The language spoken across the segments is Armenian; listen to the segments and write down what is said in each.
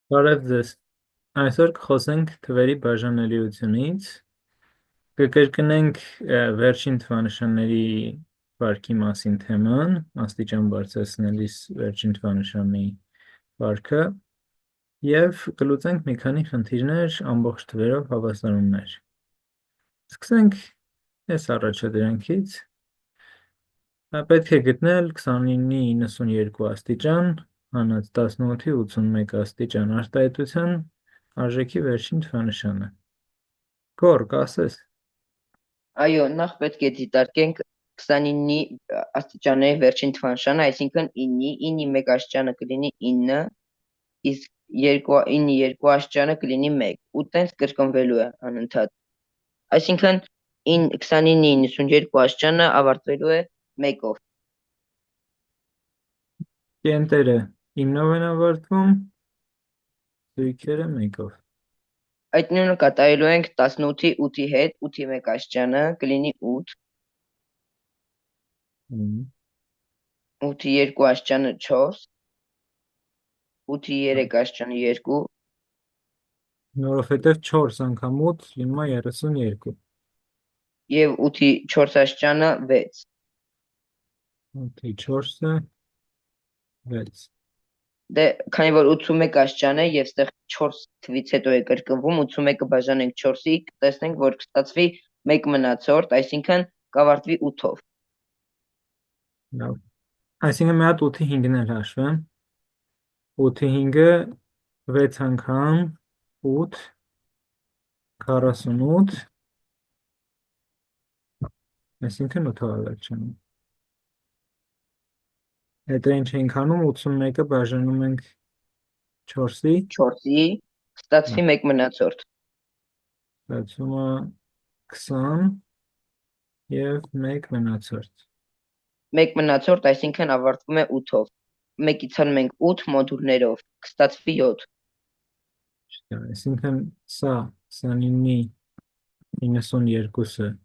Բարև ձեզ։ Այսօր կխոսենք թվերի բաժանելիությունից, կկրկնենք վերջին թվանշանների վարքի մասին թեման, աստիճան բարձրացնելիս վերջին թվանշանի վարքը, և կլուծենք մի քանի խնդիրներ ամբողջ թվերով հավասարումներ։ Սկսենք այս առաջադրանքից։ Պետք է գտնել 29-ի 92 աստիճան, հանած 18-ի 81 աստիճան արտահայտության արժեքի վերջին թվանշանը։ Գոր, կասես։ Այո, նախ պետք է դիտարկենք 29-ի աստիճանների վերջին թվանշանը, այսինքն 9-ի 1 աստիճանը կլինի 9, իսկ 9-ի 2 աստիճանը կլինի 1, ու տենց կրկնվելու է անընդհատ։ Այսինքն 29-ի 92 աստիճանը ավարտվելու է 1-ով։ Կենտերը 9-ով են ավարտվում, զույգերը 1-ով։ Այդ նույնը կատարելու ենք 18-ի 8-ի հետ, 8-ի 1 աստիճանը կլինի 8, 8-ի 2 աստիճանը 4, 8-ի 3 աստիճանը 2, Որովհետև 4 անգամ 8 լինում է 32։ և 8-ի 4 աստիճանը 6։ 8-ի 4-ը 6։ Դե, քանի որ 81 աստիճան է եւ ստեղ 4 թվից հետո է կրկնվում, 81-ը բաժանենք 4-ի, կտեսնենք, որ կստացվի 1 մնացորդ, այսինքն կավարտվի 8-ով։ Լավ։ Այսինքն մի հատ 8-ի 5-ն էլ հաշվեմ։ 8-ի 5-ը 6 անգամ 8, 48, այսինքն 8-ով ավերջանում։ Հետո ինչ ենք անում, 81-ը բաժանում ենք 4-ի, 4-ի կստացվի 1 մնացորդ։ ստացվում է 20 և 1 մնացորդ։ 1 մնացորդ, այսինքն ավարտվում է 8-ով։ 1-ից հանում ենք 8 մոդուլներով, կստացվի 7։ Այսինքն սա 29-ի 92-ը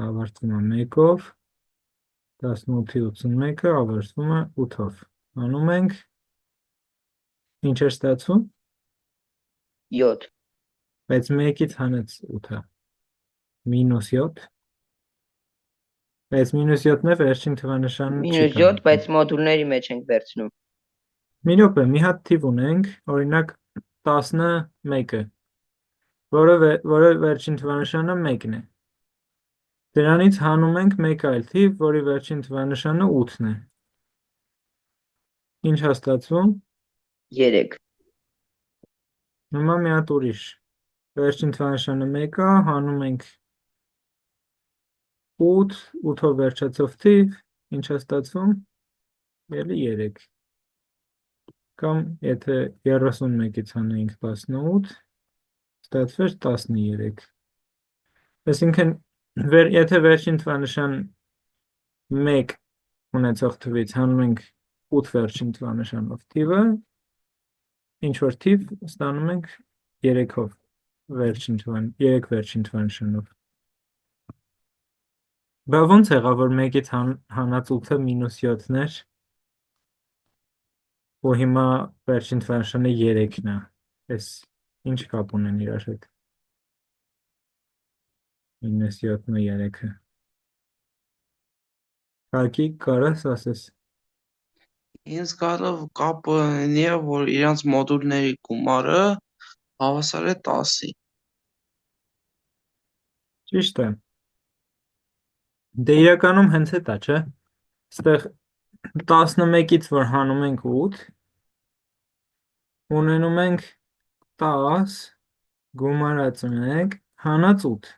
ավարտվում է 1-ով, 18-ի 81-ը ավարտվում է 8-ով։ Անում ենք, ինչ էր ստացվում, 7։ բայց 1-ից հանեց 8-ը, մինուս 7, բայց մինուս 7-ն է վերջին թվանշանն չի Մինուս 7, կարող։ բայց մոդուլների մեջ ենք վերցնում։ Մի րոպե, մի հատ թիվ ունենք, օրինակ 11-ը, որը վերջին թվանշանը 1-ն է։ Դրանից հանում ենք մեկ այլ թիվ, որի վերջին թվանշանը 8-ն է։ Ինչ է ստացվում։ 3։ Հիմա մի հատ ուրիշ, վերջին թվանշանը 1 է, հանում ենք 8, 8-ով վերջացող թիվ, ինչ է ստացվում, ելի 3։ Կամ եթե 31-ից հանեինք 18, ստացվեր 13։ Այսինքն, եթե վերջին թվանշան 1 ունեցող թվից հանում ենք 8 վերջին թվանշանով թիվը, ինչ-որ թիվ ստանում ենք 3-ով, 3 վերջին թվանշանով։ Բա ոնց եղավ, որ 1-ից հանած 8-ը մինուս 7-ն էր, ու հիմա վերջին թվանշանը 3-ն է, այս ինչ կապ ունեն իրար հետ, մինուս 7-ն ու 3-ը։ Կակի, կարաս ասես։ Ինձ կարով կապը նի է, որ իրանց մոդուլների գումարը հավասար է 10-ի։ Ճիշտ է։ Դե իրականում հենց էդ է, չէ։ Ստեղ 11-ից որ հանում ենք 8, ունենում ենք 10 գումարած 1 հանած 8։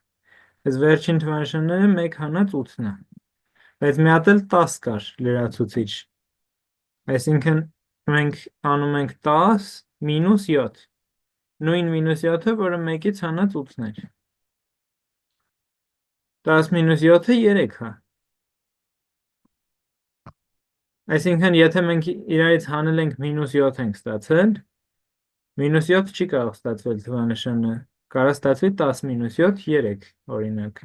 Այս վերջին թվանշանները 1 հանած 8-ն է։ Բայց մի հատ էլ 10 կար լրացուցիչ։ Այսինքն մենք անում ենք 10 մինուս 7։ Նույն մինուս 7-ը, որը 1-ից հանած 8-ն էր։ 10 մինուս 7-ը 3 է։ Այսինքն, եթե մենք իրարից հանել ենք մինուս 7 ենք ստացել, մինուս 7 չի կարող ստացվել թվանշանը, կարող ստացվի 10 մինուս 7, 3, օրինակ։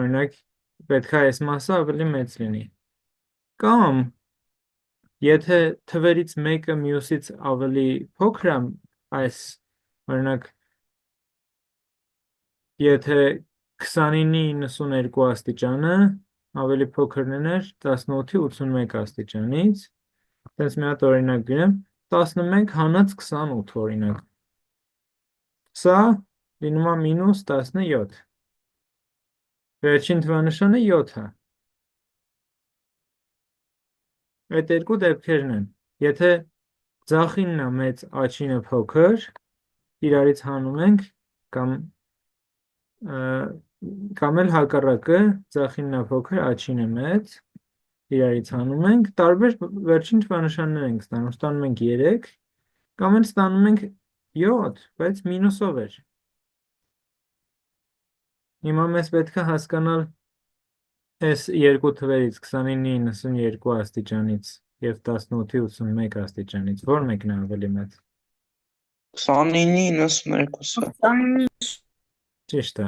Օրինակ, պետք է այս մասը ավելի մեծ լինի։ Կամ Եթե թվերից մեկը մյուսից ավելի փոքր է, այս օրինակ, եթե 29-92 աստիճանը ավելի փոքրն էր 18-ի 81 աստիճանից, տենց մի հատ օրինակ գրեմ, 11 հանած 28 օրինակ։ Սա լինում է մինուս 17։ Վերջին թվանշանը 7 է։ Այդ երկու դեպքերն են։ Եթե ձախինն է մեծ, աչինը փոքր, իրարից հանում ենք կամ էլ հակառակը, ձախինն է փոքր, աչինը մեծ, իրարից հանում ենք, տարբեր վերջին թվանշաններ ենք ստանում, ստանում ենք 3, կամ էլ ստանում ենք 7, բայց մինուսով էր։ Հիմա մեզ պետք է հասկանալ այս երկու թվերից 29-92 աստիճանից և 18-ի 81 աստիճանից, որ մեկն է ավելի մեծ։ 29-ի 92-ը։ Ճիշտ է։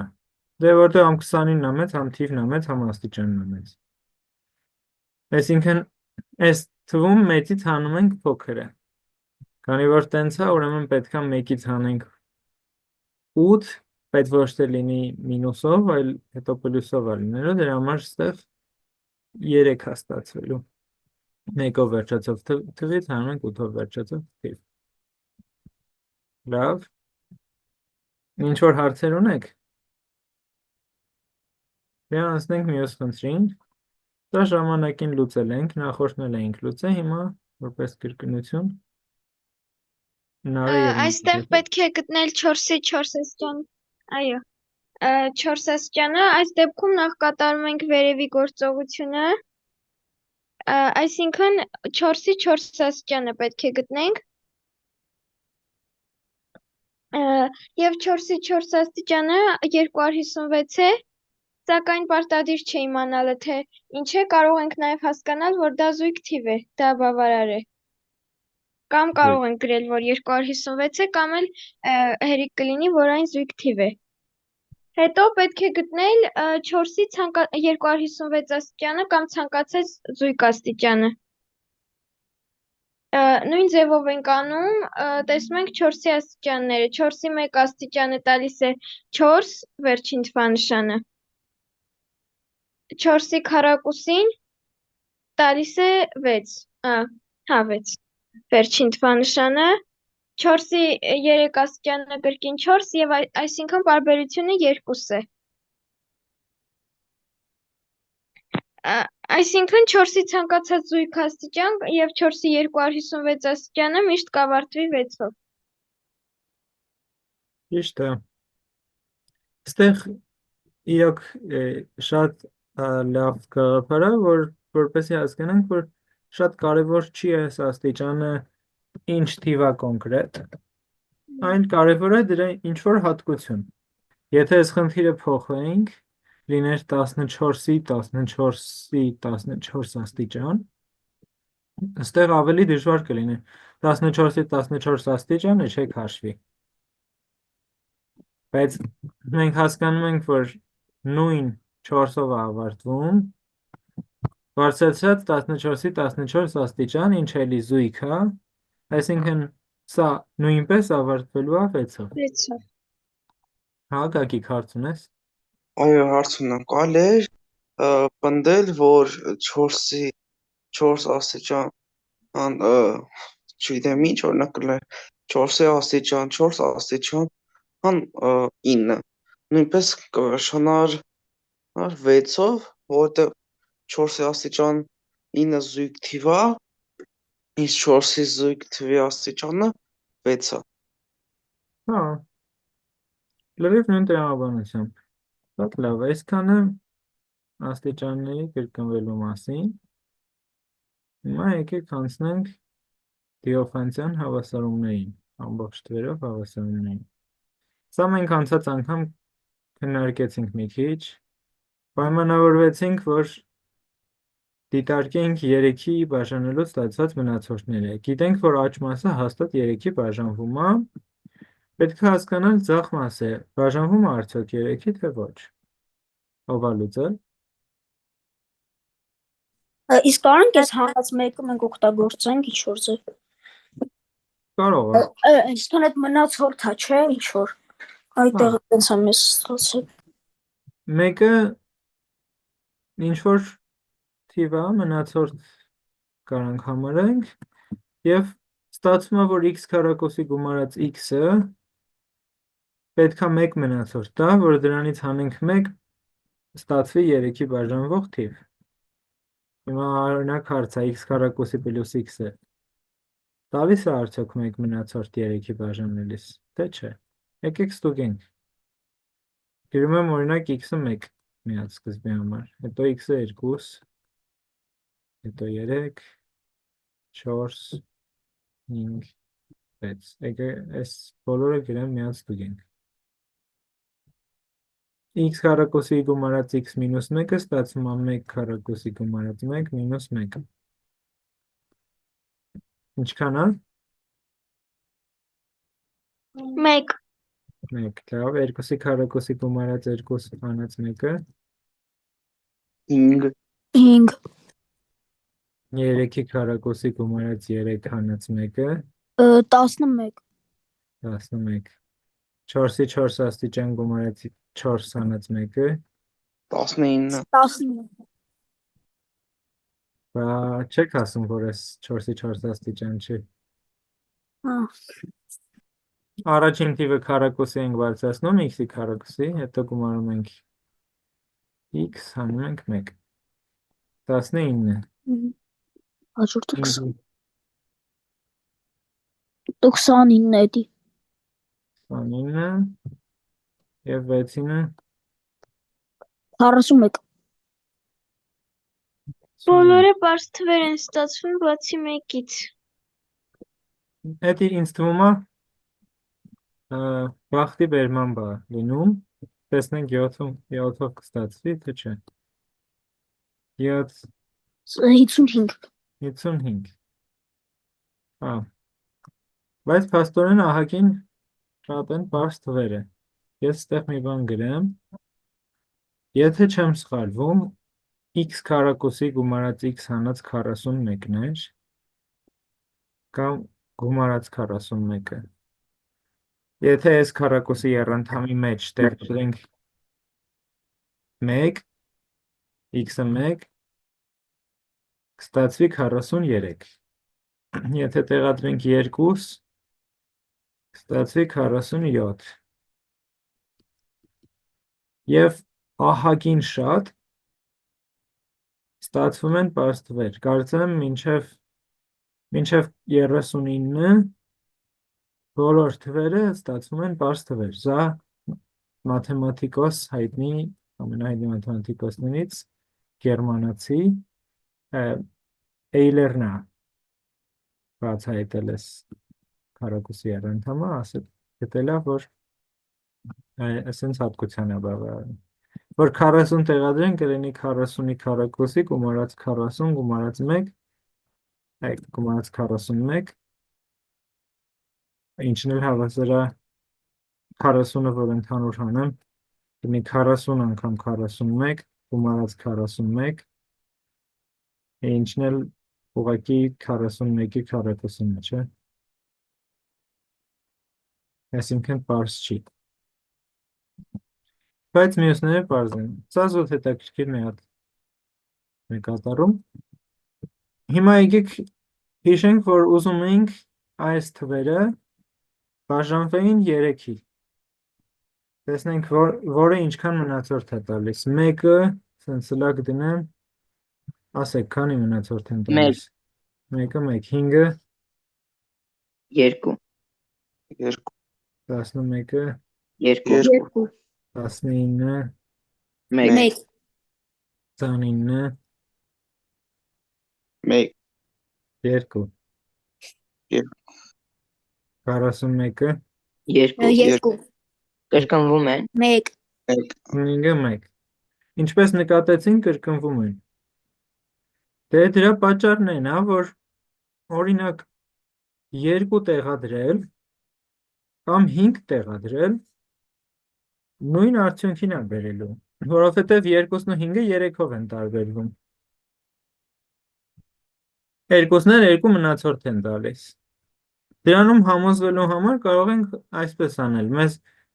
Դե որտեղ համ 29-ն է մեծ, համ թիվն է մեծ, համ աստիճանն է մեծ։ Այսինքն, այս թվում մեծից հանում ենք փոքրը։ Քանի որ տենց է, ուրեմն պետք է մեկից հանենք 8, բայց ոչ թե լինի մինուսով, այլ հետո պլյուսով է լինելու, դրա համար ստեղ 3 է ստացվելու։ 1-ով վերջացող թվից հանում ենք 8-ով վերջացող թիվ։ Լավ։ Ինչ որ հարցեր ունեք։ Դե անցնենք մյուս խնդրին։ Դա ժամանակին լուծել ենք, նախորդն էլ էինք լուծել, հիմա որպես կրկնություն հնարը եւ Այստեղ պետք է գտնել 4-ի 4 աստիճան։ Այո։ 4 աստիճանը, այս դեպքում նախ կատարում ենք վերևի գործողությունը, այսինքն 4-ի 4 աստիճանը պետք է գտնենք, և 4-ի 4 աստիճանը 256 է, սակայն պարտադիր չէ իմանալը, թե ինչ է, կարող ենք նաև հասկանալ, որ դա զույգ թիվ է, դա բավարար է։ Կամ կարող ենք գրել, որ 256 է, կամ էլ հերիք կլինի, որ այն զույգ թիվ է։ Հետո պետք է գտնել 4-ի 256 աստիճանը կամ ցանկացած զույգ աստիճանը։ Նույն ձևով ենք անում, տեսնում ենք 4-ի աստիճանները, 4-ի 1 աստիճանը տալիս է 4, վերջին թվանշանը, 4-ի քառակուսին տալիս է 6, հա 6, վերջին թվանշանը, 4-ի 3 աստիճանը կրկին 4 և այսինքն պարբերությունը 2 է։ Այսինքն 4-ի ցանկացած զույգ աստիճան և 4-ի 256 աստիճանը միշտ կավարտվի 6-ով։ Ճիշտ է։ Այստեղ իրոք շատ լավ գաղափար է, որպեսզի հասկանանք, որ շատ կարևոր չի այս աստիճանը ինչ թիվ է կոնկրետ, այլ կարևոր է դրա ինչ-որ հատկություն։ Եթե այս խնդիրը փոխենք, լիներ 14-ի 14-ի 14 աստիճան, այստեղ ավելի դժվար կլինի։ 14-ի 14 աստիճանը չեք հաշվի։ Բայց մենք հասկանում ենք, որ նույն 4-ով է ավարտվում, բարձրացրած 14-ի 14 աստիճան, ինչ էլի զույգ է, այսինքն սա նույնպես ավարտվելու է 6-ով։ 6-ով։ Հա, Գագիկ, հարց ունես։ Այո, հարց ունեմ, կարելի է պնդել, որ 4-ի 4 աստիճան, չգիտեմ ինչ, օրինակ կլինի 4-ի աստիճան, 4 աստիճան, 9, նույնպես կվերջանար 6-ով, որտեղ 4-ի աստիճան 9 զույգ թիվ է, իսկ 4-ի զույգ թվի աստիճանը 6 է։ Հա, լրիվ նույն տրամաբանությամբ։ Շատ լավ, այսքանը աստիճանների կրկնվելու մասին։ Հիմա եկեք անցնենք Դիոֆանտյան հավասարումներին, ամբողջ թվերով հավասարումներին։ Սա մենք անցած անգամ քննարկեցինք մի քիչ, պայմանավորվեցինք, որ դիտարկենք 3-ի բաժանելուց ստացված մնացորդները։ Գիտենք, որ աջ մասը հաստատ 3-ի բաժանվում է, պետք է հասկանալ ձախ մասը բաժանվում է արդյոք 3-ի, թե ոչ։ Ով է լուծել։ Իսկ կարանք այս հանած մեկը մենք օգտագործենք ինչ-որ ձև։ Կարող է։ Այսքան այդ մնացորդա, չէ, ինչ-որ։ Այդտեղ տենց է մեզ ստացել։ Մեկը ինչ-որ թիվ է, մնացորդ կարանք համարենք և ստացվում է, որ x քառակուսի գումարած x-ը պետք է 1 մնացորդ տա, որ դրանից հանենք 1 ստացվի 3-ի բաժանվող թիվ։ Հիմա օրինակ հարց է x քառակուսի պլյուս x-ը տալիս է արդյոք 1 մնացորդ 3-ի բաժանելիս, թե չէ։ Եկեք ստուգենք։ Գրում եմ օրինակ x-ը 1 միած սկզբի համար, հետո x-ը 2, հետո 3, 4, 5, 6, այս բոլորը գրեմ միած ստուգենք։ X քառակուսի գումարած x մինուս 1-ը ստացվում է 1 քառակուսի գումարած 1 մինուս 1-ը։ Ինչքան է։ 1 1, լավ, 2-ի քառակուսի գումարած 2 հանած 1-ը, 5 5 3-ի քառակուսի գումարած 3 հանած 1-ը, 11 11, 4-ի 4 աստիճան գումարած 4 հանած 1-ը, 19 19 բա չեք ասում, որ այս 4-ի 4 աստիճան չի։ Առաջին թիվը քառակուսի ենք բարձրացնում x-ի քառակուսի, հետո գումարում ենք x, հանում ենք 1, 19, հաջորդը 29 էդի 29 և 6-ինը 41 բոլորը բարձ թվեր են ստացվում բացի մեկից։ Այդ ինձ թվում է բախտի բերման բա լինում, տեսնենք 7-ով կստացվի, թե չէ։ 7, 55 55, բայց փաստորեն ահագին շատ են բարձ թվերը։ Ես ստեղ մի բան գրեմ, եթե չեմ սխալվում, x քառակուսի գումարած x հանած 41-ն էր, կամ գումարած 41-ը։ Եթե այս քառակուսի եռանդամի մեջ տեղադրենք 1, x-ը 1, կստացվի 43։ Եթե տեղադրենք 2, կստացվի 47։ Եվ ահագին շատ ստացվում են պարզ թվեր, կարծեմ մինչև 39-ը բոլոր թվերը ստացվում են պարզ թվեր։ Սա մաթեմատիկոս հայտնի, ամենահայտնի մաթեմատիկոսներից գերմանացի Էյլերն է բացահայտել այս քառակուսի եռանդամը, գտել է, որ այսպես հատկության է բավարարում, որ 40 տեղադրենք կլինի 40-ի քառակուսի գումարած 40 գումարած 1, գումարած 41, ինչն էլ հավասար է 40-ը, որ ընդհանուր հանեմ, կլինի 40 անգամ 41 գումարած 41, ինչն էլ ուղղակի 41-ի քառակուսին է, չէ։ Այսինքն պարզ չի։ Բայց մյուսները պարզ են։ Սա զուտ հետաքրքիր մի հատ նկատառում։ Հիմա եկեք հիշենք, որ ուզում ենք այս թվերը բաժանվեին 3-ի։ Տեսնենք, որը ինչքան մնացորդ է տալիս։ 1-ը, սենց սլակ դնեմ, ասեք, քանի մնացորդ են տալիս։ 1-ը 1, 5-ը 2 11-ը 2 19-ը 1 29-ը 1 2 41-ը 2 կրկնվում են 1 5-ը 1։ Ինչպես նկատեցին, կրկնվում են։ Դե դրա պատճառն են, որ օրինակ 2 տեղադրել կամ 5 տեղադրել նույն արդյունքին է բերելու, որովհետև 2-ն ու 5-ը 3-ով են տարբերվում։ Երկուսն էլ երկու մնացորդ են տալիս։ Դրանում համոզվելու համար կարող ենք այսպես անել։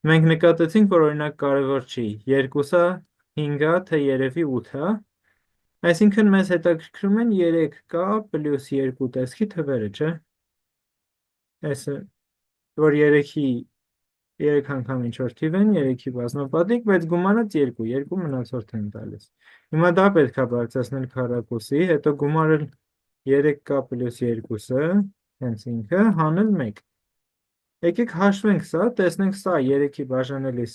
Մենք նկատեցինք, որ օրինակ կարևոր չի 2-ը, 5-ը, թե երևի 8-ը։ Այսինքն մեզ հետաքրքրում են 3k պլյուս 2 տեսքի թվերը, չէ՞։ Այսը, որ 3 անգամ ինչ-որ թիվ են, 3-ի բազմապատիկ, բայց գումարած 2 մնացորդ են տալիս։ Հիմա դա պետք է բարձրացնել քառակուսի, հետո գումարել 3k պլյուս 2-ը, հենց ինքը, հանել 1։ Եկեք հաշվենք սա, տեսնենք սա 3-ի բաժանելիս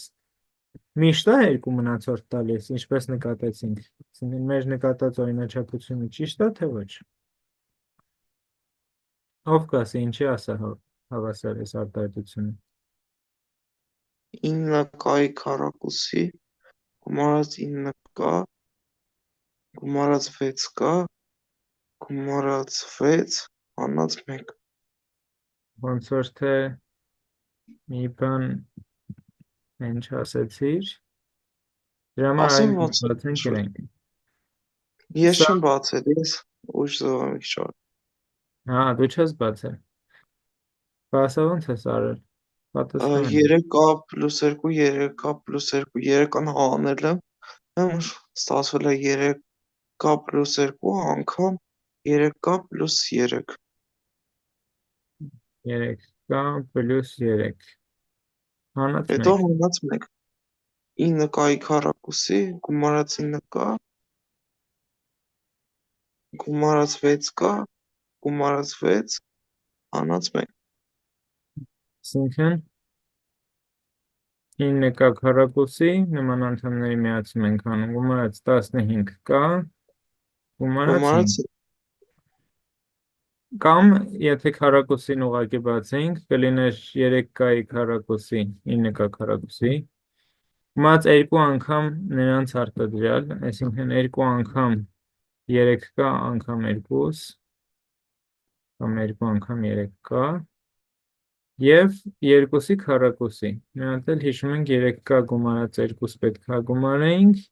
միշտ է 2 մնացորդ տալիս, ինչպես նկատեցինք։ Մեր նկատած օրինաչափությունը ճիշտ է, թե ոչ։ Ով կասի, ինչի ասա հավասար է արտահայտությունը։ 9k-ի քառակուսի գումարած 9k գումարած 6k գումարած 6 հանած 1։ Ոնց որ թե մի բան ինչ ասեցիր, դրա համար Ասեմ այն ոնց է, բացենք գրենք։ ես Սա- չեմ բացել, ես ուշ զոհամ իշխար։ Հա, դու չես բացել։ Բասը ոնց ես արել։ Պատասխան։ 3k պլյուս 2, 3k պլյուս 2, 3-ն հանել եմ, ստացվել է 3k պլյուս 2 անգամ 3k պլյուս 3։ 3k պլյուս 3 հանած Հետո 1։ հանած 1։ 9k-ի քառակուսի գումարած 9k գումարած 6k գումարած 6 հանած 1։ Այսինքն 9k քառակուսի նման անդամների միացում ենք անում, գումարած 15k գումարած 5։ Գումարած Կամ եթե քառակուսին ուղղակի բացենք, կլիներ 3k-ի քառակուսի 9k քառակուսի մած 2 անգամ նրանց արտադրյալ, այսինքն 2 անգամ 3k անգամ 2 կամ 2 անգամ 3k և 2-ի քառակուսի։ Միատ էլ հիշում ենք 3k գումարած 2 պետք է գումարեինք,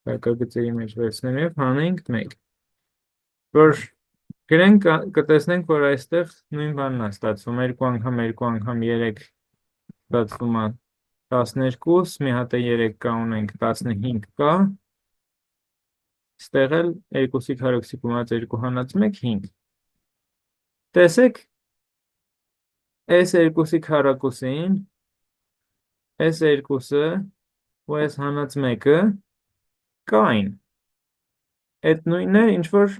կարգագծերի մեջ վերցնեմ և հանենք 1։ Որ գրենք կտեսնենք, որ այստեղ նույն բանն է ստացվում, 2 անգամ 2 անգամ 3 ստացվում է 12, մի հատ է 3k ունենք 15k, ստեղ էլ 2-ի քառակուսի գումարած 2 հանած 1, 5։ Տեսեք, այս 2-ի քառակուսին, այս 2-ը ու այս հանած 1-ը կային։ Այդ նույնն է, ինչ որ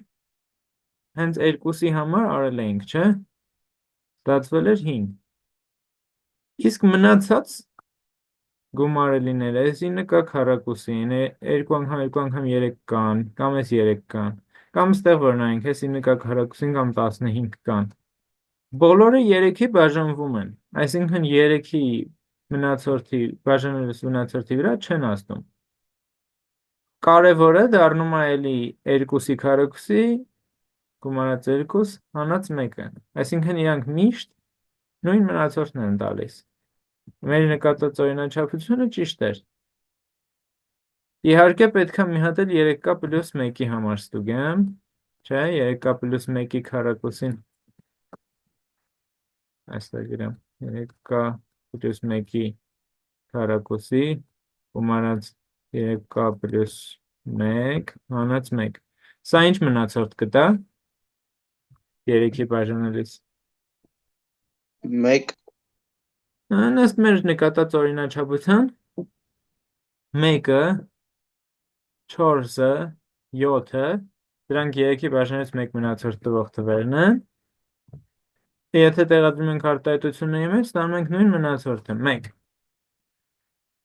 հենց 2-ի համար արել էինք, չէ՞։ Ստացվել էր 5։ Իսկ մնացած գումարելիները, այս 9k քառակուսին, 2 անգամ 2 անգամ 3 կան, կամ այս 3 կան, կամ ստեղ որ նայենք, այս 9k քառակուսին կամ 15 կան։ Բոլորը 3-ի բաժանվում են, այսինքն 3-ի մնացորդի բաժանելուց մնացորդի վրա չեն ազդում։ Կարևորը դառնում է էլի 2-ի քառակուսի գումարած 2 հանած 1-ը, այսինքն իրանք միշտ նույն մնացորդն են տալիս։ Մեր նկատած օրինաչափությունը ճիշտ էր։ Իհարկե պետք է մի հատ էլ 3k պլյուս 1-ի համար ստուգեմ, չէ, 3k պլյուս 1-ի քառակուսին այստեղ գրեմ 3k պլյուս 1-ի քառակուսի գումարած 3k պլյուս 1 հանած 1։ Սա ինչ մնացորդ կտա 3-ի բաժանելիս։ 1 Ըստ մեր նկատած օրինաչափության 1-ը, 4-ը, 7-ը, դրանք 3-ի բաժանելիս 1 մնացորդ տվող թվերն են։ Եթե տեղադրում ենք արտահայտությունների մեջ, ստանում ենք նույն մնացորդը 1։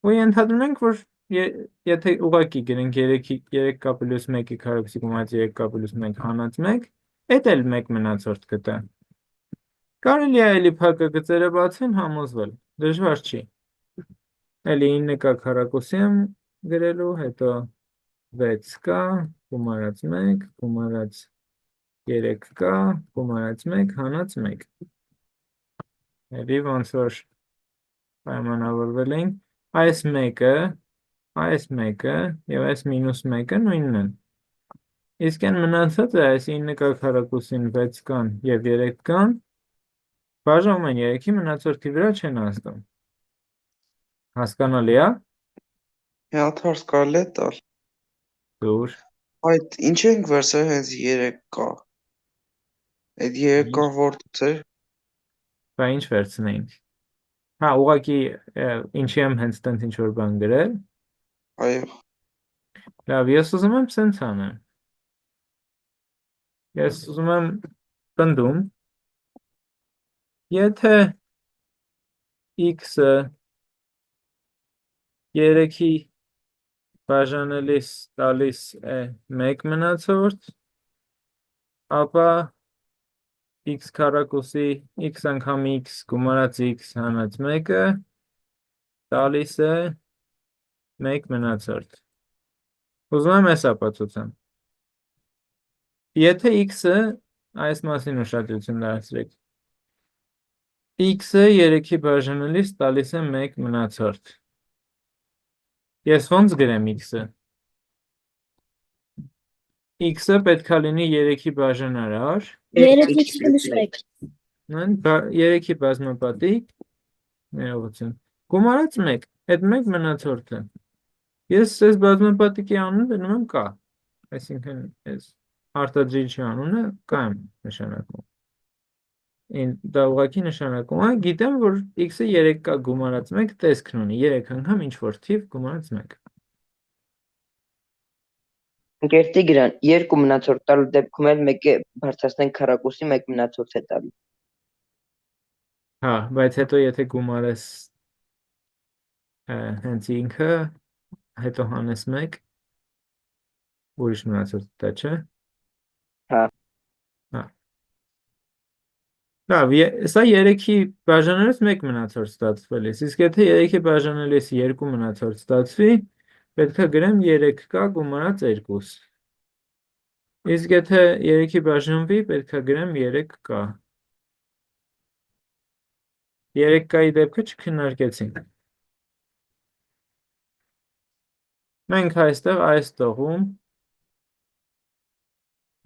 Ու ենթադրում ենք, որ եթե ուղղակի գրենք 3k պլյուս 1-ի քառակուսի գումարած 3k պլյուս 1 հանած 1, էդ էլ 1 մնացորդ կտա։ Կարելի է էլի փակագծերը բացեն համոզվել, դժվար չի։ Էլի 9k քառակուսի եմ գրելու, հետո 6k գումարած 1 գումարած 3k գումարած 1 հանած 1։ Էլի ոնց որ պայմանավորվել ենք, այս 1-ը, այս 1-ը և այս մինուս 1-ը նույնն են։ Իսկ այն մնացածը, այս 9 կա քառակուսին 6 կան եւ 3 կան, բաժանում են 3-ի մնացորդի վրա չեն ազդում։ Հասկանալի է։ Մի հատ հարց կարելի է տալ։ Դուր։ Այդ ինչ ենք վերցրել հենց 3 կա։ Այդ 3 կան որտից էր։ Բա ինչ վերցնեինք։ Հա, ուղղակի ինչի եմ հենց տենց ինչ որ բան գրել։ Այո։ Լավ, ես ուզում եմ սենց անեմ։ Ես ուզում եմ պնդում, եթե x-ը 3-ի բաժանելիս տալիս է 1 մնացորդ, ապա x քառակուսի x անգամ x գումարած x հանած 1-ը տալիս է 1 մնացորդ։ Ուզում եմ այս ապացուցեմ։ Եթե x-ը, այս մասին ուշադրություն դարձրեք, x-ը 3-ի բաժանելիս տալիս է 1 մնացորդ։ Ես ոնց գրեմ x-ը։ X-ը պետքա լինի 3-ի բաժանարար, 3x + 1 3-ի բազմապատիկ, ներողություն, գումարած 1, այդ 1 մնացորդը։ Ես այս բազմապատիկի անունը դնում եմ կա, այսինքն այս արտադրիչի անունը կա եմ նշանակում։ Դա ուղղակի նշանակում է, գիտեմ, որ x-ը 3 կա գումարած 1 տեսքն ունի, 3 անգամ ինչ որ թիվ գումարած 1։ Ընկերտի գրան, 2 մնացորդ տալու դեպքում էլ 1-ը բարձրացնենք քառակուսի 1 մնացորդ է տալու։ Հա, բայց հետո եթե գումարես հենց ինքը, հետո հանես 1, ուրիշ մնացորդ տա, չէ։ Հա։ Հա։ Լավ, սա 3-ի բաժանելիս 1 մնացորդ ստացվել է, իսկ եթե 3-ի բաժանելիս 2 մնացորդ ստացվի, պետք է գրեմ 3 կա գումարած 2։ Իսկ եթե 3-ի բաժանվի, պետք է գրեմ 3 կա։ 3 կայի դեպքը չքննարկեցինք։ Մենք այստեղ այս տողում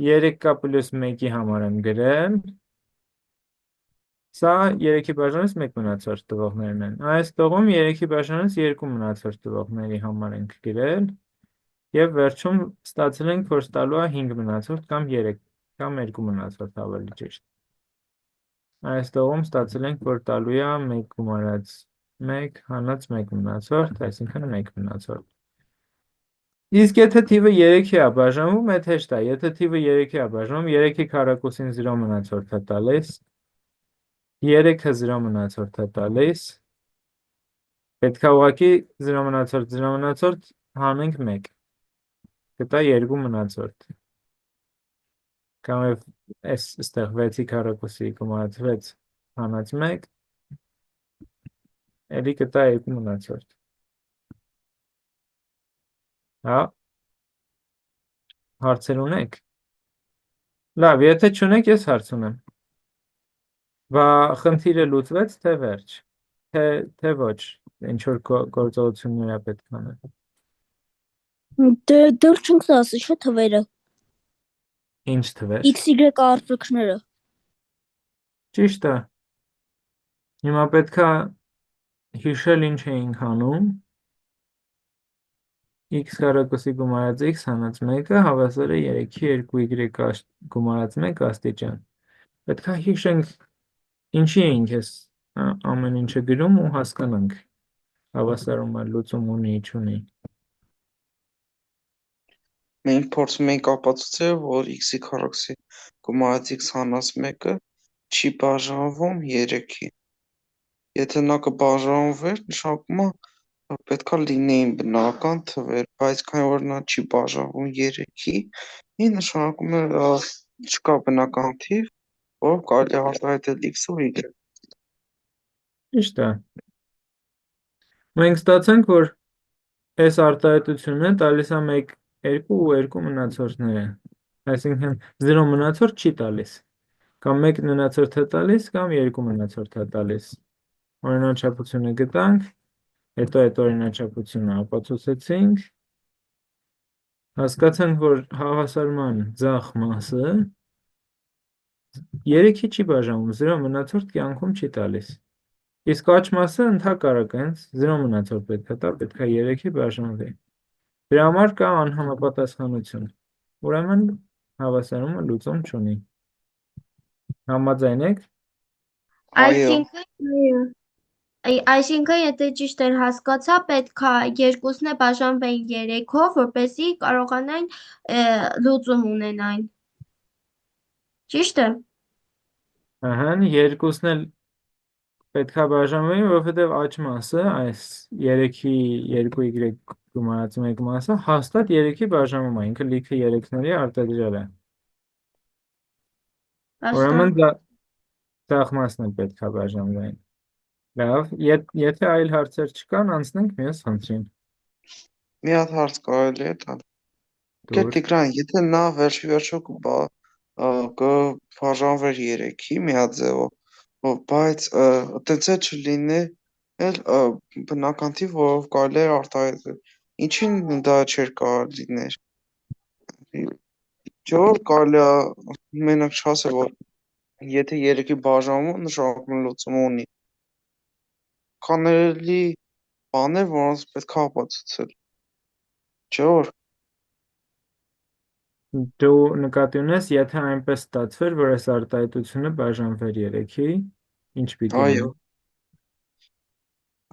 3 կա պլյուս 1-ի համար եմ գրել։ Սա 3-ի բաժանելիս 1 մնացորդ տվողներն են։ Այս տողում 3-ի բաժանելիս 2 մնացորդ տվողների համար ենք գրել։ Եվ վերջում ստացել ենք, որ ստալու է 5 մնացորդ կամ 3 կամ 2 մնացորդ ավելի ճիշտ։ Այս տողում ստացել ենք, որ տալու է 1 գումարած 1 հանած 1 մնացորդ, այսինքն 1 մնացորդ։ Իսկ եթե թիվը 3-ի է բաժանվում, այդ հեշտ է, եթե թիվը 3-ի է բաժանվում, 3-ի քառակուսին 0 մնացորդ է տալիս, 3-ը 0 մնացորդ է տալիս, պետք է ուղղակի 0 մնացորդ հանենք 1, կտա 2 մնացորդ, կամ այստեղ 6-ի քառակուսի գումարած 6 հանած 1, էլի կտա 2 մնացորդ։ Հա, հարցեր ունեք։ Լավ, եթե չունեք, ես հարց ունեմ։ Բա խնդիրը լուծվեց, թե վերջ, թե ոչ, ինչ որ գործողություններ է պետք անել։ Դեռ չենք ասի, չէ՞ թվերը։ Ինչ թվեր։ X, Y արժեքները։ Ճիշտ է։ Հիմա պետք է հիշել ինչ էինք անում։ X քառակուսի գումարած x հանած 1-ը հավասար է 3-ի 2y գումարած 1 աստիճան։ Պետք է հիշենք ինչի էինք ես ամեն ինչը գրում ու հասկանանք հավասարումը լուծում ունի, չունի։ Մենք փորձում ենք ապացուցել, որ x-ի քառակուսի գումարած x հանած 1-ը չի բաժանվում 3-ի։ Եթե նա կբաժանվեր, նշանակում է պետք է լինեին բնական թվեր, բայց քանի որ նա չի բաժանվում 3-ի, նշանակում է չկա բնական թիվ, որով կարելի է արտահայտել x-ը ու y-ը։ Ճիշտ է։ Մենք ստացանք, որ այս արտահայտությունը տալիս է 1, 2 ու 2 մնացորդները։ Այսինքն 0 մնացորդ չի տալիս։ Կամ 1 մնացորդ է տալիս, կամ 2 մնացորդ է տալիս։ Օրինաչափությունը գտանք, հետո այդ օրինաչափությունը ապացուցեցինք, Հասկացանք, որ հավասարման ձախ մասը 3-ի չի բաժանում, 0 մնացորդ կյանքում չի տալիս։ Իսկ աջ մասը ընդհակառակ հենց 0 մնացորդ պետք է տա, պետք է 3-ի բաժանվի։ Դրա համար կա անհամապատասխանություն։ Ուրեմն հավասարումը լուծում չունի։ Համաձայն եք։ Այո, Այսինքն, եթե ճիշտ էր հասկացա, պետք է երկուսն է բաժանվեին 3-ով, որպեսզի կարողանային լուծում ունենային։ Ճիշտ է։ Ահա, երկուսն էլ պետք է բաժանվեին, որովհետև աջ մասը, այս 3-ի 2y գումարած 1 մասը հաստատ 3-ի բաժանվում է, ինքը լիքը 3-ների արտադրյալ է։ Ուրեմն ձախ մասն էլ պետք է բաժանվեին։ Լավ, եթե այլ հարցեր չկան, անցնենք մյուս խնդրին։ մի հատ հարց կարելի է տալ։ Գեր Դուր։ Տիգրան, եթե նա վերջի կբաժանվեր 3-ի մի հատ ձևով, բայց այդպես է չլինի էլ բնական թիվ, որով կարելի է արտահայտել։ Ինչին դա չէր կարող լիներ։ Չէ՞ որ կարելի է մենակ չասել, որ եթե 3-ի բաժանումը նշանակում լուծում ունի։ Կանելի բաներ, որոնց պետք է ապացուցել։ Չէ՞ որ։ Դու նկատի ունես, եթե այնպես ստացվեր, որ այս արտահայտությունը բաժանվեր 3-ի, ինչ պիտի Այո, լինի։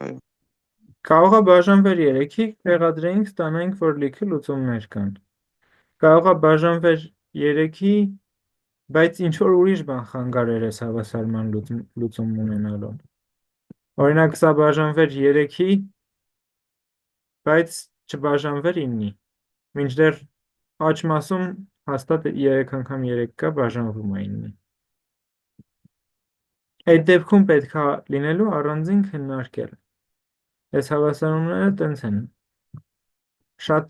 այո, Կարող է բաժանվեր 3-ի, տեղադրեինք, ստանայինք, որ լիքը լուծումներ կան։ Կարող է բաժանվեր 3-ի, բայց ինչ որ ուրիշ բան խանգարեր այս հավասարման լուծում ունենալուն։ Օրինակ, սա բաժանվեր 3-ի, բայց չբաժանվեր 9-ի։ Մինչդեռ աջ մասում հաստատ 3 անգամ 3 կա, բաժանվում է 9-ի։ Այդ դեպքում պետք է լինելու առանձին քննարկել։ Այս հավասարումները տենց են։ Շատ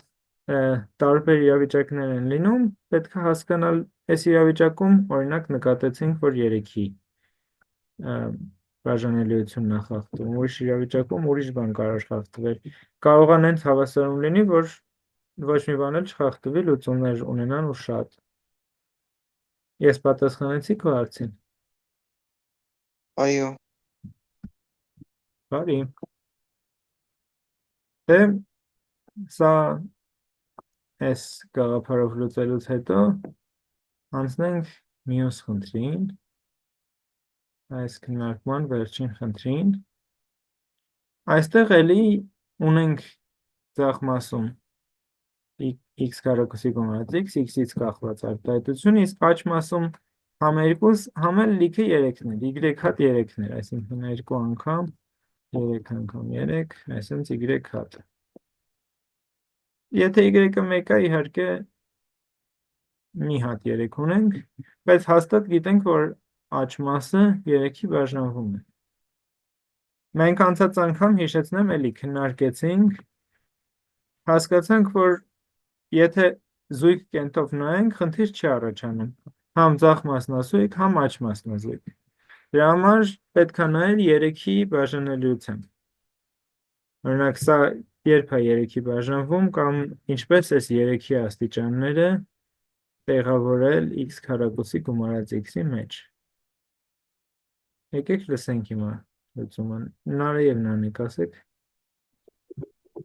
տարբեր իրավիճակներ են լինում, պետք է հասկանալ, այս իրավիճակում օրինակ նկատեցինք, որ 3-ի բաժանելիությունն է խախտվում, ուրիշ իրավիճակում ուրիշ բան կարող խախտվել։ Կարող է նենց հավասարում լինի, որ ոչ մի բան էլ չխախտվի, լուծումներ ունենան ու շատ։ Ես պատասխանեցի քո հարցին։ այո, Բարի։ Դե սա այս գաղափարով լուծելուց հետո անցնենք մյուս խնդրին, այս քննարկման վերջին խնդրին։ Այստեղ էլի ունենք ձախ մասում x քառակուսի գումարած x, x-ից կախված արտահայտություն, իսկ աջ մասում համ 2, համ էլ լիքը 3-ներ, y հատ 3-ներ, այսինքն 2 անգամ 3 անգամ 3, այսինքն y հատ։ Եթե y-ը 1 է, իհարկե մի հատ 3 ունենք, բայց հաստատ գիտենք, որ աջ մասը 3-ի բաժանվում է։ Մենք անցած անգամ հիշեցնեմ էլի քննարկեցինք, հասկացանք, որ եթե զույգ կենտով նայենք, խնդիր չի առաջանում։ Համ ձախ մասնազույգ, համ աջ մասնազույգ։ Դրա համար պետք է նայել 3-ի բաժանելիությամբ։ Օրինակ, սա երբ է 3-ի բաժանվում, կամ ինչպես այս 3-ի աստիճանները տեղավորել x քառակուսի գումարած x-ի մեջ։ Եկեք լսենք հիմա լուծումը։ Նարը և Նանիկ, ասեք։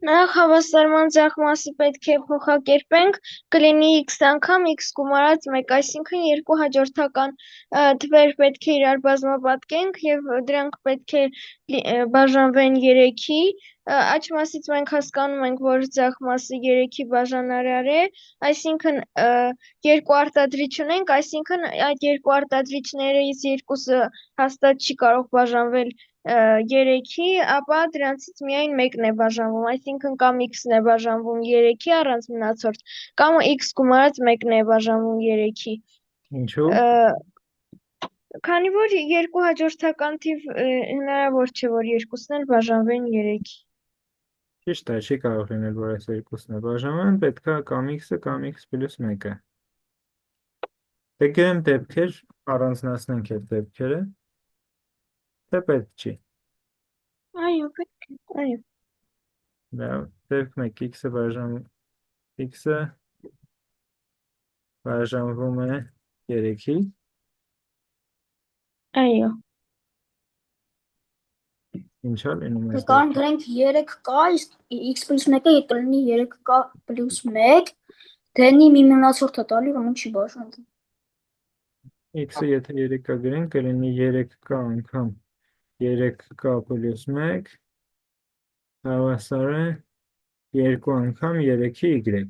Նախ հավասարման ձախ մասը պետք է փոխակերպենք, կլինի x անգամ x գումարած 1, այսինքն երկու հաջորդական թվեր պետք է իրար բազմապատկենք և դրանք պետք է բաժանվեն 3-ի, աջ մասից մենք հասկանում ենք, որ ձախ մասը 3-ի բաժանարար է, այսինքն երկու արտադրիչ ունենք, այսինքն այդ երկու արտադրիչներից երկուսը հաստատ չի կարող բաժանվել 3-ի, ապա դրանցից միայն մեկն է բաժանվում, այսինքն կամ x-ն է բաժանվում 3-ի առանց մնացորդ, կամ x գումարած 1-ն է բաժանվում 3-ի։ Ինչու՞։ Քանի որ երկու հաջորդական թիվ հնարավոր չէ, որ երկուսն էլ բաժանվեն 3-ի։ Ճիշտ է, չի կարող լինել, որ այս երկուսն է բաժանվեն, պետք է կամ x-ը, կամ x պլյուս 1-ը։ Դե գրեմ դեպքեր, առանձնացնենք այդ դեպքերը, թե պետք չի։ Այո, պետք է, այո։ Դեպք 1 x-ը բաժանում x-ը բաժանվում է 3-ի։ Այո։ Ինչա լինում է Կարող գրենք 3k, իսկ x + 1-ը կլինի 3k + 1, դենի մի մնացորդը տալի, ուրեմն չի բաժանվում։ x-ը եթե 3k գրենք, կլինի 3k անգամ 3k + 1 հավասար է 2 անգամ 3-ի y։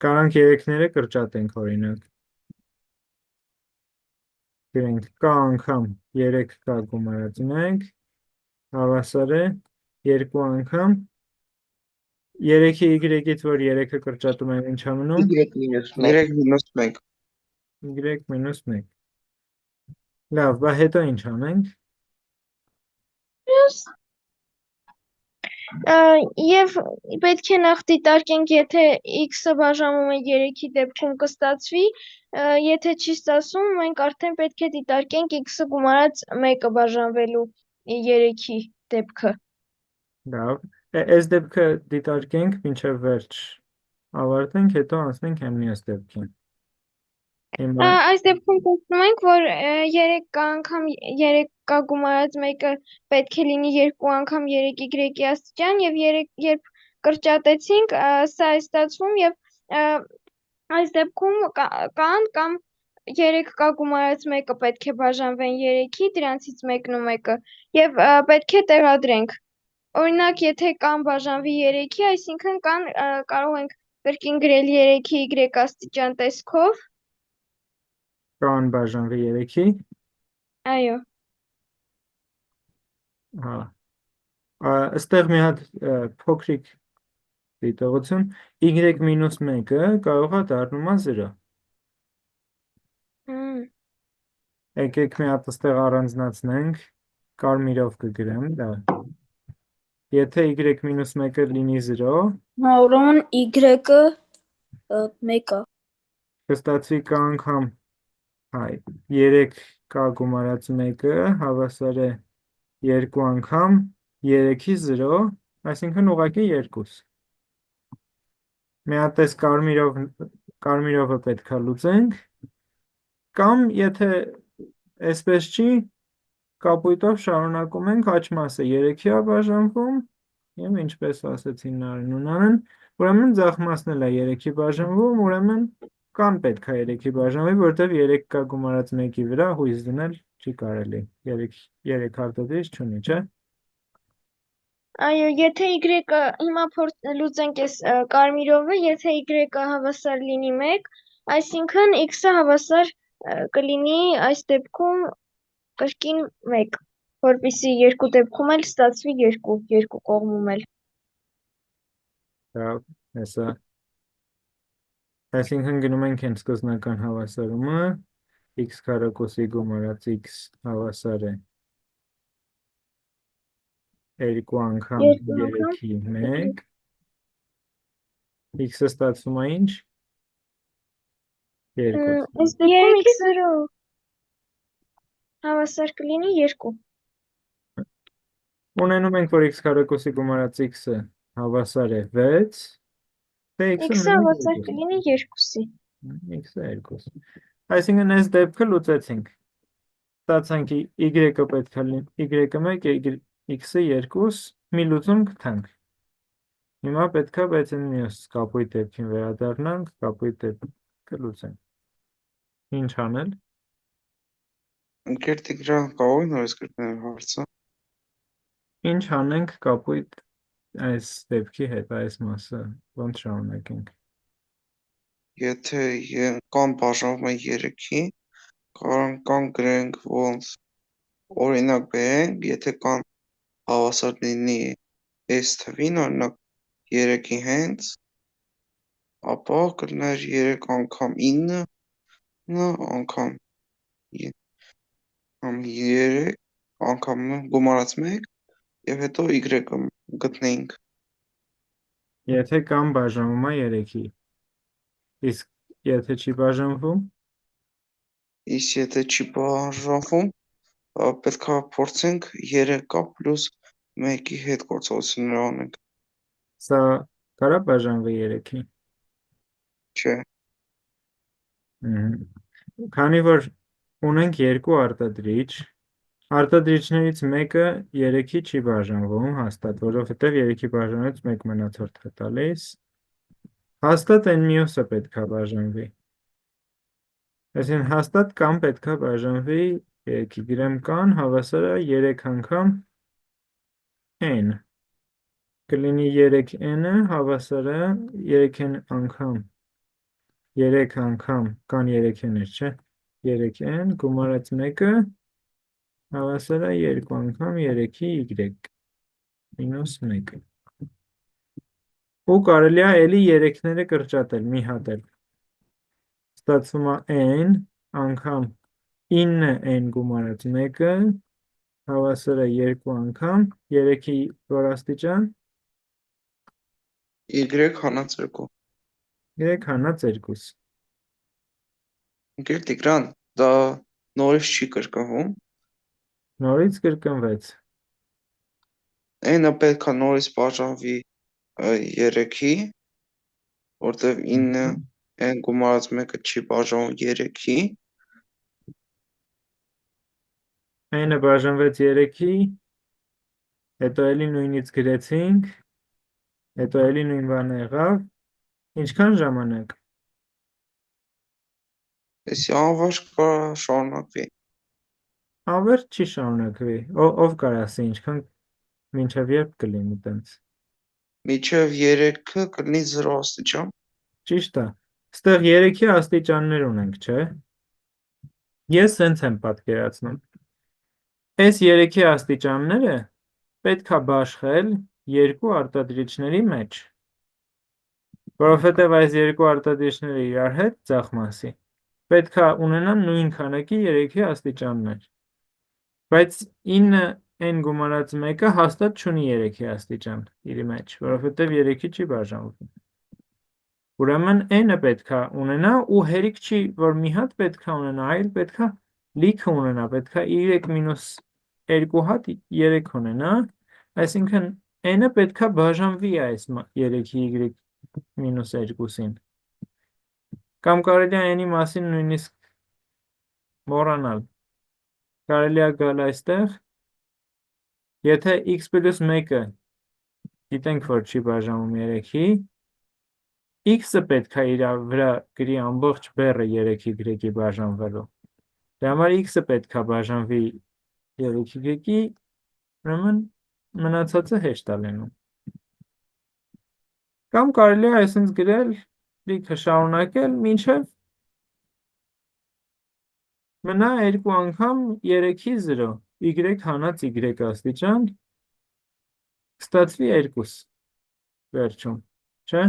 Կարանք 3-ները կրճատենք օրինակ։ Գրենք k անգամ 3k գումարած 1 հավասար է 2 անգամ 3-ի y-ից, որ 3-ը կրճատում ենք, ինչ ամնում, Y մինուս 1։ 3 մինուս 1։ y մինուս 1։ Լավ, բա հետո ինչ անենք։ Եվ պետք է նախ դիտարկենք, եթե x-ը բաժանվում է 3-ի դեպքում կստացվի, եթե չի ստացվում, մենք արդեն պետք է դիտարկենք x-ը գումարած 1-ը բաժանվելու 3-ի դեպքը։ Լավ, այս դեպքը դիտարկենք մինչև վերջ ավարտենք, հետո անցնենք այն մյուս դեպքին։ Հիմա Այս դեպքում տեսնում ենք, որ 3 անգամ 3k գումարած 1-ը պետք է լինի 2 անգամ 3y-ի աստիճան, եւ երբ կրճատեցինք, սա է ստացվում, եւ այս դեպքում կան կամ 3k գումարած 1-ը պետք է բաժանվեն 3-ի, դրանցից մեկն ու մեկը, եւ պետք է տեղադրենք։ Օրինակ, եթե կան բաժանվի 3-ի, այսինքն կան կարող ենք կրկին գրել 3-ի y աստիճան տեսքով։ կան բաժանվի 3-ի, Այո։ հա, այստեղ մի հատ փոքրիկ դիտողություն, y մինուս 1-ը կարող է դառնում 0։ Եկեք մի հատ այստեղ առանձնացնենք, կարմիրով կգրեմ, դա։ Եթե y մինուս 1-ը լինի 0, Հա, ուրեմն y-ը 1-ը։ կստացվի k անգամ 3k գումարած 1-ը հավասար է 2 անգամ 3-ի 0, այսինքն ուղղակի 2։ Մի հատ այս կարմիրովը պետք է լուծենք, կամ եթե այսպես չի, կապույտով շարունակում ենք, աջ մասը 3-ի է բաժանվում, եւ ինչպես ասեցին Նարին ու Նանան, ուրեմն ձախ մասն էլ է 3-ի բաժանվում, ուրեմն կան պետք է 3-ի բաժանվի, որտեղ 3k գումարած 1-ի վրա հույս դնել չի կարելի, 3 հարտադրիչ չունի, չէ։ Այո, եթե y-ը հիմա լուծենք այս կարմիրովը, եթե y-ը հավասար լինի 1, այսինքն x-ը հավասար կլինի այս դեպքում կրկին 1, որպեսզի երկու դեպքում էլ ստացվի 2, երկու կողմում էլ։ Լավ, հեսա։ Այսինքն գնում ենք հենց սկզբնական հավասարումը, x քառակուսի գումարած x հավասար է 2 անգամ 3-ի 1, x-ը ստացվում է ինչ։ 2։ Այս դեպքում x-ը հավասար կլինի 2։ Ունենում ենք, որ x քառակուսի գումարած x-ը հավասար է 6, թե x-ը X-ը հավասար կլինի 2-ի։ x-ը 2։ Այսինքն այս դեպքը լուծեցինք։ Ստացանք y-ը պետք է լինի y-ը 1, x-ը 2, մի լուծում գտանք։ Հիմա պետք է բայց այն մյուս կապույտ դեպքին վերադառնանք, կապույտ դեպքը լուծենք։ Ինչ անել։ Ընկեր Տիգրան, կարող եք նորից կրկնել հարցը։ Ինչ անենք կապույտ այս դեպքի հետ, այս մասը, ոնց շարունակենք։ Եթե կան բաժանվում է 3-ի, կան գրենք ոնց օրինակ բերենք, եթե կան հավասար լինի այս թվին, օրինակ 3-ի հենց, ապա կլներ 3 անգամ 9 անգամ 3 անգամ գումարած 1 եւ հետո y-ը գտնեինք։ Եթե կամ բաժանվում է 3-ի, իսկ եթե չի բաժանվում, Իսկ եթե չի բաժանվում, պետք է փորձենք 3k + 1-ի հետ գործողություններ անենք։ սա կարա բաժանվի 3-ի։ Չէ, Քանի որ ունենք երկու արտադրիչ, արտադրիչներից մեկը 3-ի չի բաժանվում հաստատ, որովհետև 3-ի բաժանից 1 մնացորդ է տալիս, հաստատ այն մյուսը պետք է բաժանվի։ Այսինքն հաստատ կամ պետք է բաժանվի 3-ի գրեմ կան հավասար է 3 անգամ n, կլինի 3n-ը հավասար է 3n անգամ 3 անգամ կան 3n-եր, չէ, 3n գումարած 1-ը հավասար է 2 անգամ 3-ի y մինուս 1-ը։ Ու կարելի է էլի 3-ները կրճատել, մի հատ էլ։ Ստացվում է n անգամ 9n գումարած 1-ը հավասար է 2 անգամ 3-ի որ աստիճան y հանած 2։ 3 հանած 2։ Ընկեր Տիգրան, դա նորից չի կրկնվում։ Նորից կրկնվեց։ N-ը պետք է նորից բաժանվի 3-ի, որտեվ 9 n գումարած 1-ը չի բաժանվում 3-ի, N-ը բաժանվեց 3-ի, հետո էլի նույնից գրեցինք, հետո էլի նույն բանը եղավ, ինչքան ժամանակ։ այսի անվերջ կարա շարունակվի։ Անվերջ չի շարունակվի, ով կար ասի, ինչքան մինչև երբ կլինի տենց։ Միջև 3-ը կլինի 0 աստիճան։ Ճիշտ է, ստեղ 3-ի աստիճաններ ունենք, չէ։ Ես սենց եմ պատկերացնում։ Այս 3-ի աստիճանները պետք է բաշխել երկու արտադրիչների մեջ, որովհետև այս երկու արտադրիչները իրար հետ ձախ մասի պետք է ունենան նույն քանակի 3-ի աստիճաններ, բայց 9n գումարած 1-ը հաստատ չունի 3-ի աստիճան իր մեջ, որովհետև 3-ի չի բաժանվում։ Ուրեմն n-ը պետք է ունենա ու հերիք չի, որ մի հատ պետք է ունենա, այլ պետք է լիքը ունենա, պետք է y մինուս 2 հատ 3 ունենա, այսինքն n-ը պետք է բաժանվի այս 3-ի y մինուս 2-ին։ Կամ կարելի է n-ի մասին նույնիսկ մոռանալ։ Կարելի է գալ այստեղ, եթե x պլյուս 1-ը գիտենք, որ չի բաժանվում 3-ի, x-ը պետք է իր վրա գրի ամբողջ բեռը 3y-ի բաժանվելու։ Դրա համար x-ը պետք է բաժանվի 3y-ի, ուրեմն մնացածը հեշտ է լինում։ Կամ կարելի է այսպես գրել, լիքը շարունակել, մինչև մնա 2 անգամ 3-ի 0, y հանած y աստիճան, ստացվի 2 վերջում, չէ,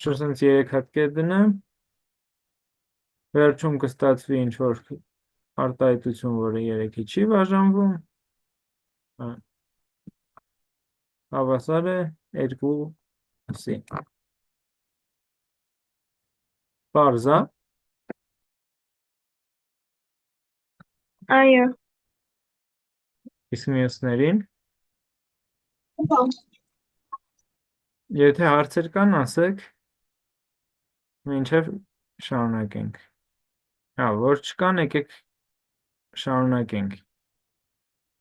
շսենց 3 հատ կետ դնեմ, վերջում կստացվի ինչ-որ արտահայտություն, որը 3-ի չի բաժանվում, հավասար է 2-ի։ Պարզ է։ Այո, Իսկ մյուսներին, եթե հարցեր կան, ասեք, մինչև շարունակենք։ Որ չկան, եկեք շարունակենք։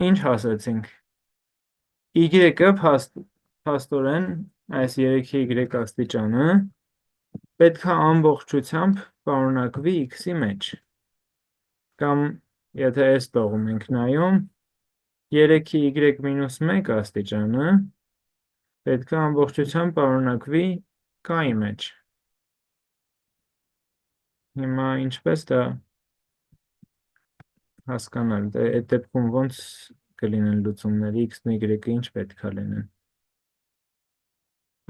Ինչ հասեցինք։ Y-ը փաստորեն այս 3-ի y աստիճանը պետք է ամբողջությամբ պարունակվի x-ի մեջ։ Կամ եթե այս տողում ենք նայում, 3-ի y մինուս 1 աստիճանը պետք է ամբողջությամբ պարունակվի k-ի մեջ։ Հիմա ինչպես դա հասկանալ, այդ դեպքում ոնց կլինեն լուծումները, x-ն y-ը ինչ պետք է լինեն։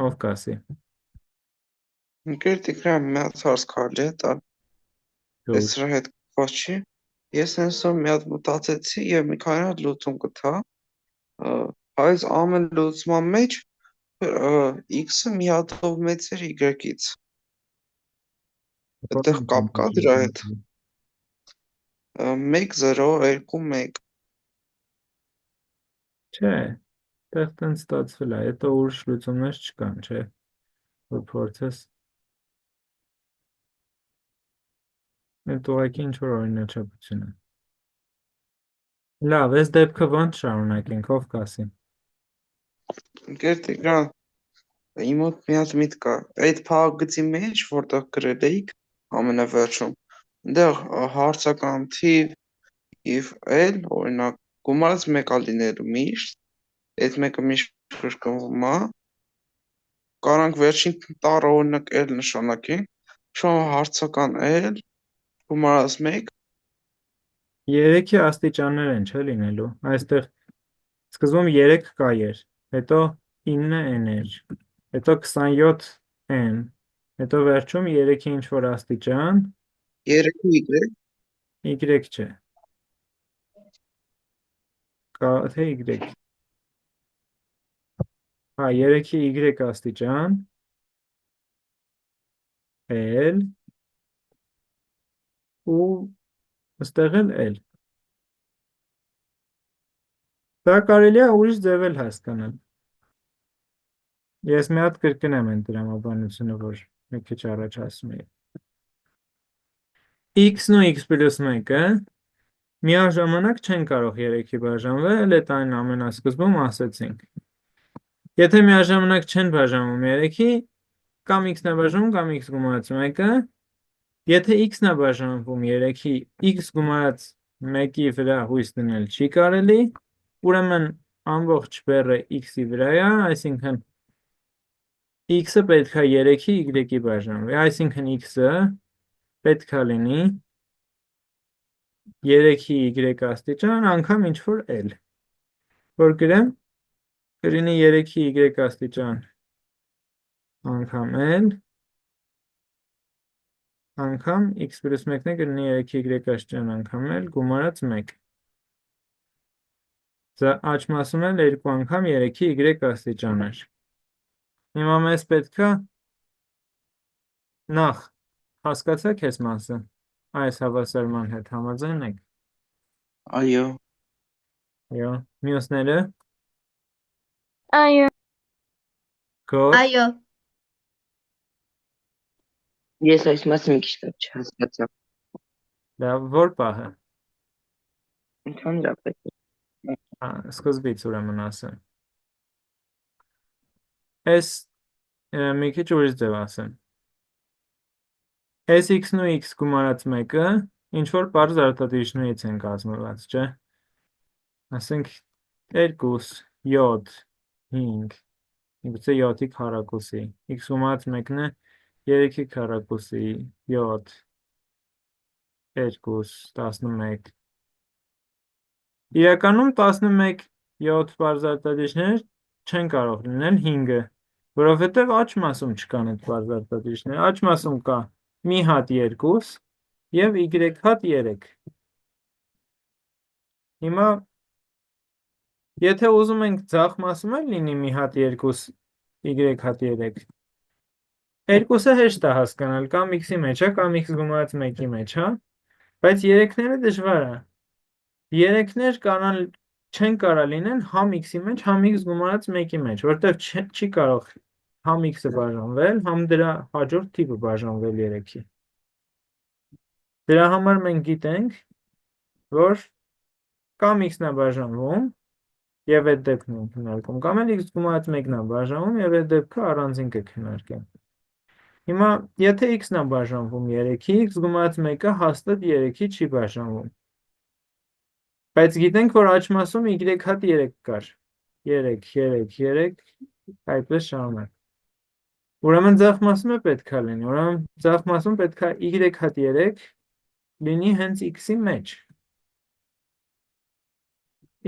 Ով կասի։ Ընկեր Տիգրան, մի հատ հարց կարելի է տալ։ Այս սրա հետ կապված չի։ Ես հենց որ մի հատ մտածեցի եւ մի քանի հատ լուծում գտա, այս ամեն լուծման մեջ x-ը մի հատով մեծ էր y-ից։ Այդտեղ կապ կա դրա հետ։ 1 0 2 1։ Չէ, տեղ տենց ստացվել է, հետո ուրիշ լուծումներ չկան, չէ, որ փորձես Այդ ուղղակի ինչ որ օրինաչափություն է։ Լավ, այս դեպքը ո՞նց շարունակենք, ով կասի։ Ընկեր Տիգրան, իմ մոտ մի հատ միտք կա։ Այդ փաղագծի մեջ, որտեղ գրել էիք ամենավերջում, այնտեղ հարցական թիվ եւ էլ օրինակ գումարած մեկ ա լինելու միշտ, այդ մեկը միշտ կրկնվում է, կարանք վերջին տառը օրինակ էլ նշանակենք, շո հարցական էլ գումարած մեկ 3-ի աստիճաններ են չէ լինելու։ Այստեղ սկզբում 3 կայեր, հետո 9n էր, հետո 27n, հետո վերջում 3-ի ինչ որ աստիճան, 3y y չէ, թե y, հա 3-ի y աստիճան, l, ու ստեղ էլ l։ Դա կարելի է ուրիշ ձև էլ հասկանալ։ Ես մի հատ կրկնեմ այն տրամաբանությունը, որ մի քիչ առաջ ասում էի։ X-ն ու x պլյուս 1-ը միաժամանակ չեն կարող 3-ի բաժանվել, այդ այն ամենասկզբում ասեցինք։ Եթե միաժամանակ չեն բաժանվում 3-ի, կամ x-ն է բաժանվում, կամ x գումարած 1-ը, եթե x-ն է բաժանվում 3-ի, x գումարած 1-ի վրա հույս դնել չի կարելի, ուրեմն ամբողջ բեռը x-ի վրա է, այսինքն x-ը պետք է 3-ի y-ի բաժանվի, այսինքն x-ը պետք է լինի 3-ի y աստիճան անգամ ինչ որ l, որ գրեմ, կլինի 3-ի y աստիճան անգամ l, անգամ x պլյուս 1-ն է կլինի 3-ի y աստիճան անգամ l, գումարած 1։ Աջ մասում էլ 2 անգամ 3-ի y աստիճան էր։ Հիմա մեզ պետք է նախ հասկացաք այս մասը, այս հավասարման հետ համաձայն եք։ Այո, Այո, մյուսները, Այո, Գոհ, Այո, Ես այս մասը մի քիչ լավ չհասկացա։ լավ, որ պահը, Ընդհանրապես։ սկզբից ուրեմն ասեմ։ Այս մի քիչ ուրիշ ձև ասեմ։ Այս x-ն ու x գումարած 1-ը ինչ որ պարզ արտադրիչներից են կազմված, չէ։ Ասենք 2, 7, 5, գուցե 7-ի քառակուսի, x գումարած 1-ն է 3-ի քառակուսի, 7, 2, 11։ Իրականում 11, 7 պարզ արտադրիչներ չեն կարող լինել 5-ը, որովհետև աջ մասում չկան այդ պարզ արտադրիչները, աջ մասում կա մի հատ 2 և y հատ 3։ Հիմա, եթե ուզում ենք ձախ մասում էլ լինի մի հատ 2, y հատ 3, երկուսը հեշտ է հասկանալ, կամ x-ի մեջ է, կամ x գումարած 1-ի մեջ է, բայց 3-ները դժվար է։ 3-ներ չեն կարա լինեն համ x-ի մեջ, համ x գումարած 1-ի մեջ, որտեղ չի կարող համ x-ը բաժանվել, համ դրա հաջորդ թիվը բաժանվել 3-ի։ Դրա համար մենք գիտենք, որ կամ x-ն է բաժանվում, և այդ դեպքն ենք քննարկում, կամ էլ x գումարած 1-ն է բաժանվում, և այդ դեպքը առանձին կքննարկենք։ Հիմա, եթե x-ն է բաժանվում 3-ի, x գումարած 1-ը հաստատ 3-ի չի բաժանվում։ Բայց գիտենք, որ աջ մասում y հատ 3 կար, 3, 3, 3, այդպես շարունակ։ Ուրեմն ձախ մասում է պետք է լինի, ուրեմն ձախ մասում պետք է y հատ 3 լինի հենց x-ի մեջ։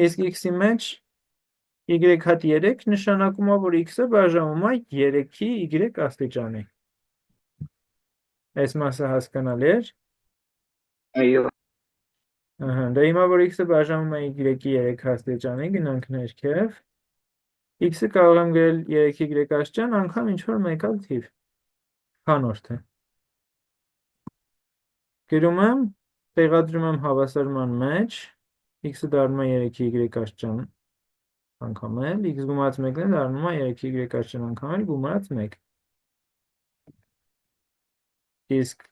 Իսկ x-ի մեջ y հատ 3 նշանակում է, որ x-ը բաժանվում է 3-ի y աստիճանի։ Այս մասը հասկանալի էր։ Այո, Դե հիմա, որ x-ը բաժանվում է y-ի 3 աստիճանի, գնանք ներքև, x-ը կարող եմ գրել 3-ի y աստիճան անգամ ինչ-որ մեկ այլ թիվ, քանորդ է։ Գրում եմ, տեղադրում եմ հավասարման մեջ, x-ը դառնում է 3-ի y աստիճան անգամ էլ, x գումարած 1-ն է դառնում է 3-ի y աստիճան անգամ էլ գումարած 1։ Իսկ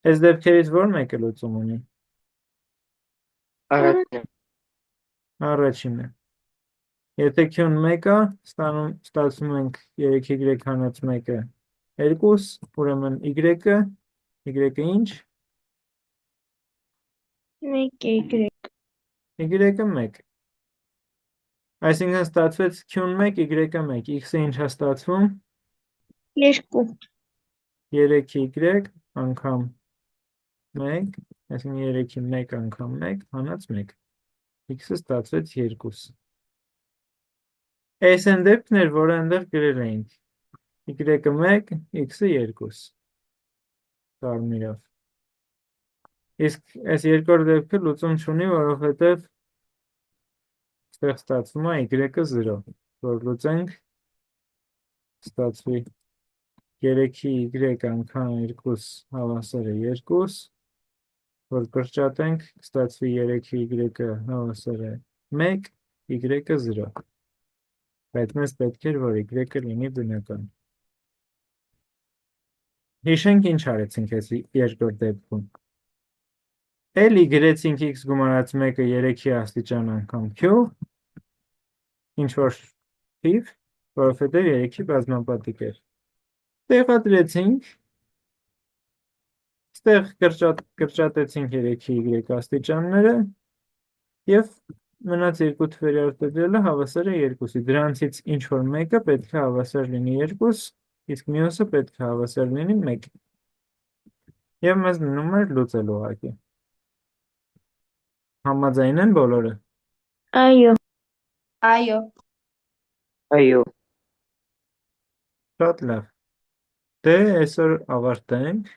Այս դեպքերից որ մեկը լուծում ունի։ Առաջինը։ Առաջինը։ Եթե Q-ն 1 է, ստացվում ենք 3y հանած 1-ը 2, ուրեմն y-ը ինչ։ Մեկ y։ Y-ը 1։ Այսինքն ստացվեց Q-ն 1, y-ը 1, x-ը ինչ է ստացվում։ 2 3y անգամ 1, այսինքն 3-ի 1 անգամ 1 հանած 1, x-ը ստացվեց 2։ Այս են դեպքն էր, որը այնտեղ գրել էինք, y-ը 1, x-ը 2, կարմիրով։ Իսկ այս երկրորդ դեպքը լուծում չունի, որովհետև ստեղ ստացվում է y-ը 0, որ լուծենք, ստացվի 3-ի y անգամ 2 հավասարը 2, որ կրճատենք, ստացվի 3-ի y-ը հավասարը 1, y-ը 0, բայց մեզ պետք էր, որ y-ը լինի բնական։ Հիշենք ինչ արեցինք այս երկրորդ դեպքում։ Էլի գրեցինք x գումարած 1-ը 3-ի աստիճան անգամ q, ինչ որ թիվ, որովհետև 3-ի բազմապատիկ էր։ Տեղադրեցինք, ստեղ կրճատեցինք 3-ի y աստիճանները և մնաց երկու թվերի արտադրելը հավասար է 2-ի, դրանցից ինչ որ մեկը պետք է հավասար լինի 2, իսկ մյուսը պետք է հավասար լինի 1։ Եվ մեզ մնում էր լուծել ուղղակի։ Համաձայն են բոլորը։ Այո։ Այո։ Այո։ Շատ լավ։ Դե այսօր ավարտենք։